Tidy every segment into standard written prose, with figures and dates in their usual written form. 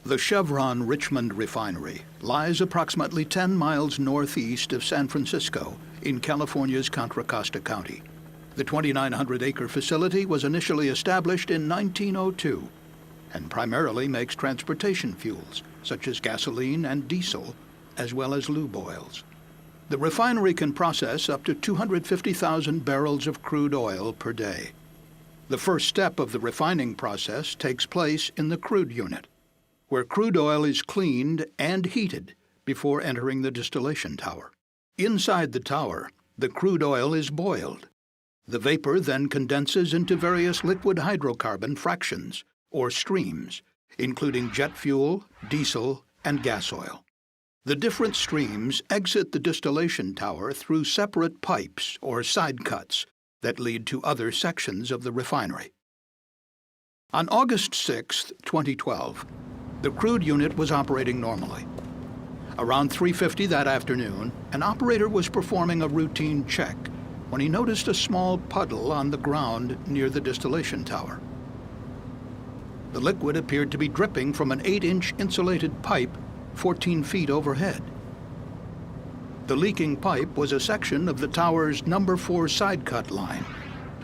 The Chevron Richmond Refinery lies approximately 10 miles northeast of San Francisco in California's Contra Costa County. The 2,900-acre facility was initially established in 1902 and primarily makes transportation fuels, such as gasoline and diesel, as well as lube oils. The refinery can process up to 250,000 barrels of crude oil per day. The first step of the refining process takes place in the crude unit, where crude oil is cleaned and heated before entering the distillation tower. Inside the tower, the crude oil is boiled. The vapor then condenses into various liquid hydrocarbon fractions, or streams, including jet fuel, diesel, and gas oil. The different streams exit the distillation tower through separate pipes or side cuts that lead to other sections of the refinery. On August 6, 2012, the crude unit was operating normally. Around 3:50 that afternoon, an operator was performing a routine check when he noticed a small puddle on the ground near the distillation tower. The liquid appeared to be dripping from an 8-inch insulated pipe 14 feet overhead. The leaking pipe was a section of the tower's number 4 side cut line,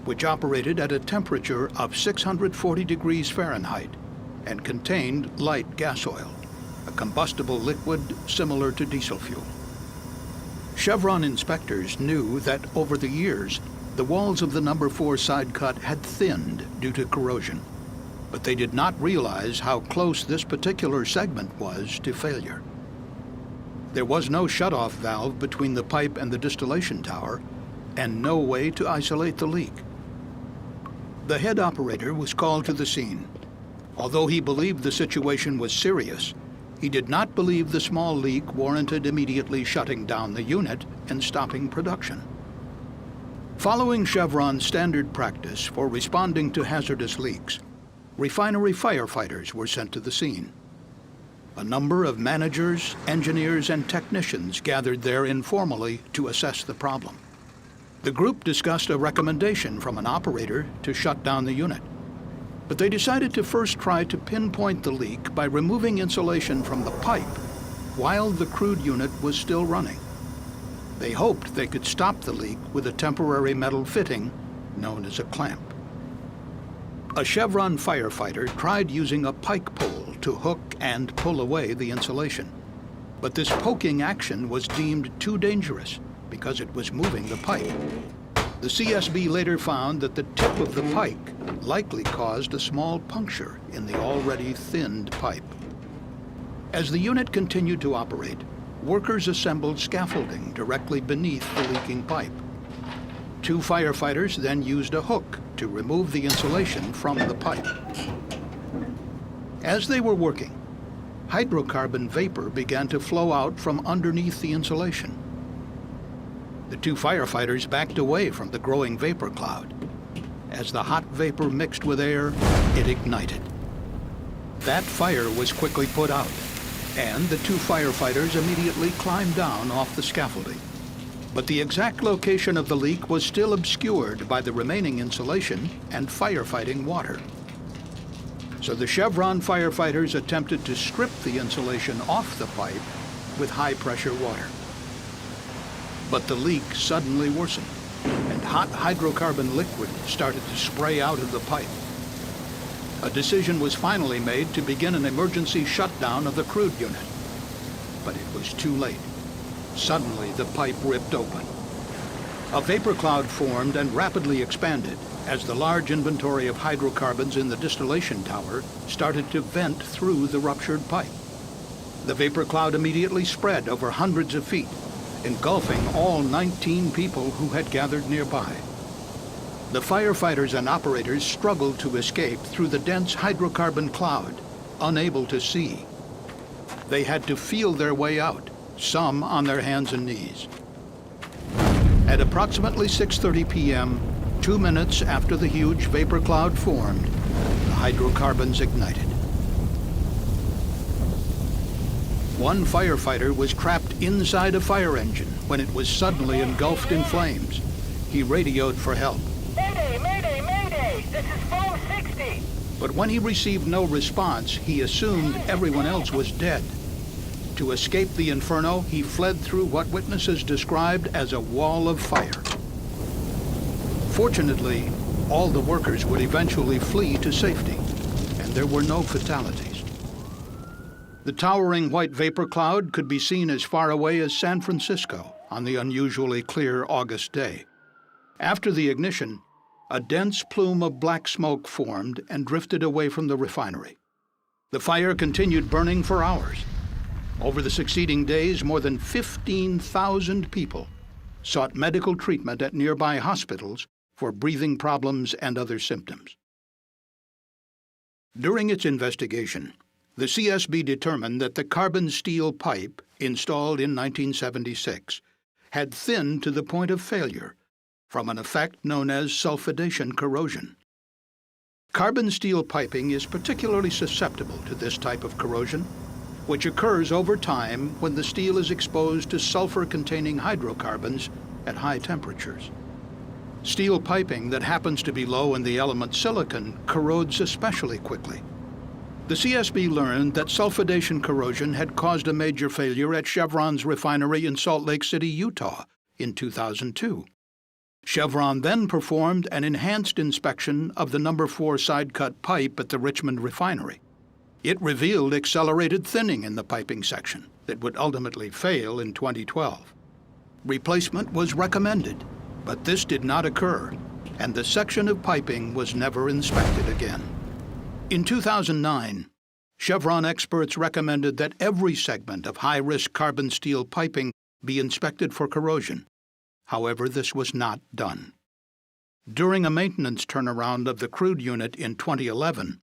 which operated at a temperature of 640 degrees Fahrenheit and contained light gas oil, a combustible liquid similar to diesel fuel. Chevron inspectors knew that over the years, the walls of the number 4 side cut had thinned due to corrosion, but they did not realize how close this particular segment was to failure. There was no shutoff valve between the pipe and the distillation tower, and no way to isolate the leak. The head operator was called to the scene. Although he believed the situation was serious, he did not believe the small leak warranted immediately shutting down the unit and stopping production. Following Chevron's standard practice for responding to hazardous leaks, refinery firefighters were sent to the scene. A number of managers, engineers, and technicians gathered there informally to assess the problem. The group discussed a recommendation from an operator to shut down the unit, but they decided to first try to pinpoint the leak by removing insulation from the pipe while the crude unit was still running. They hoped they could stop the leak with a temporary metal fitting known as a clamp. A Chevron firefighter tried using a pike pole to hook and pull away the insulation, but this poking action was deemed too dangerous because it was moving the pipe. The CSB later found that the tip of the pike likely caused a small puncture in the already thinned pipe. As the unit continued to operate, workers assembled scaffolding directly beneath the leaking pipe. 2 firefighters then used a hook to remove the insulation from the pipe. As they were working, hydrocarbon vapor began to flow out from underneath the insulation. The 2 firefighters backed away from the growing vapor cloud. As the hot vapor mixed with air, it ignited. That fire was quickly put out, and the 2 firefighters immediately climbed down off the scaffolding. But the exact location of the leak was still obscured by the remaining insulation and firefighting water. So the Chevron firefighters attempted to strip the insulation off the pipe with high-pressure water. But the leak suddenly worsened, and hot hydrocarbon liquid started to spray out of the pipe. A decision was finally made to begin an emergency shutdown of the crude unit, but it was too late. Suddenly, the pipe ripped open. A vapor cloud formed and rapidly expanded as the large inventory of hydrocarbons in the distillation tower started to vent through the ruptured pipe. The vapor cloud immediately spread over hundreds of feet, engulfing all 19 people who had gathered nearby. The firefighters and operators struggled to escape through the dense hydrocarbon cloud, unable to see. They had to feel their way out, some on their hands and knees. At approximately 6:30 p.m., 2 minutes after the huge vapor cloud formed, the hydrocarbons ignited. One firefighter was trapped inside a fire engine when it was suddenly engulfed in flames. He radioed for help. Mayday, mayday, mayday! This is phone 60. But when he received no response, he assumed everyone else was dead. To escape the inferno, he fled through what witnesses described as a wall of fire. Fortunately, all the workers would eventually flee to safety, and there were no fatalities. The towering white vapor cloud could be seen as far away as San Francisco on the unusually clear August day. After the ignition, a dense plume of black smoke formed and drifted away from the refinery. The fire continued burning for hours. Over the succeeding days, more than 15,000 people sought medical treatment at nearby hospitals for breathing problems and other symptoms. During its investigation, the CSB determined that the carbon steel pipe installed in 1976 had thinned to the point of failure from an effect known as sulfidation corrosion. Carbon steel piping is particularly susceptible to this type of corrosion, which occurs over time when the steel is exposed to sulfur-containing hydrocarbons at high temperatures. Steel piping that happens to be low in the element silicon corrodes especially quickly. The CSB learned that sulfidation corrosion had caused a major failure at Chevron's refinery in Salt Lake City, Utah, in 2002. Chevron then performed an enhanced inspection of the No. 4 side-cut pipe at the Richmond refinery. It revealed accelerated thinning in the piping section that would ultimately fail in 2012. Replacement was recommended, but this did not occur, and the section of piping was never inspected again. In 2009, Chevron experts recommended that every segment of high-risk carbon steel piping be inspected for corrosion. However, this was not done. During a maintenance turnaround of the crude unit in 2011,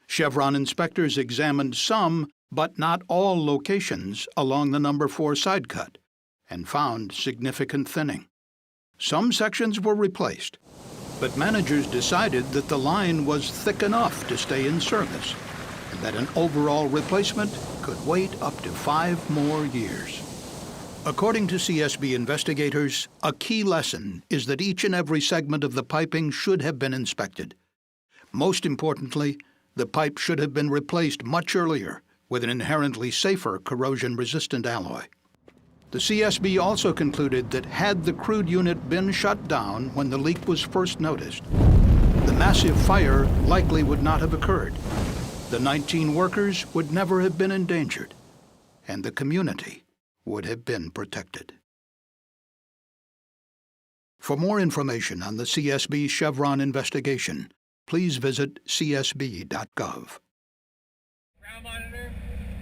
Chevron inspectors examined some, but not all, locations along the No. 4 side cut and found significant thinning. Some sections were replaced, but managers decided that the line was thick enough to stay in service and that an overall replacement could wait up to 5 more years. According to CSB investigators, a key lesson is that each and every segment of the piping should have been inspected. Most importantly, the pipe should have been replaced much earlier with an inherently safer corrosion-resistant alloy. The CSB also concluded that had the crude unit been shut down when the leak was first noticed, the massive fire likely would not have occurred. The 19 workers would never have been endangered, and the community would have been protected. For more information on the CSB Chevron investigation, please visit csb.gov. Ground monitor,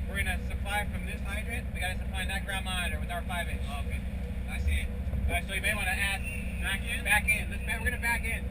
we're going to supply from this hydrant. We got to supply that ground monitor with our 5-inch. Oh, okay. I see it. So you may want to add back in. We're going to back in.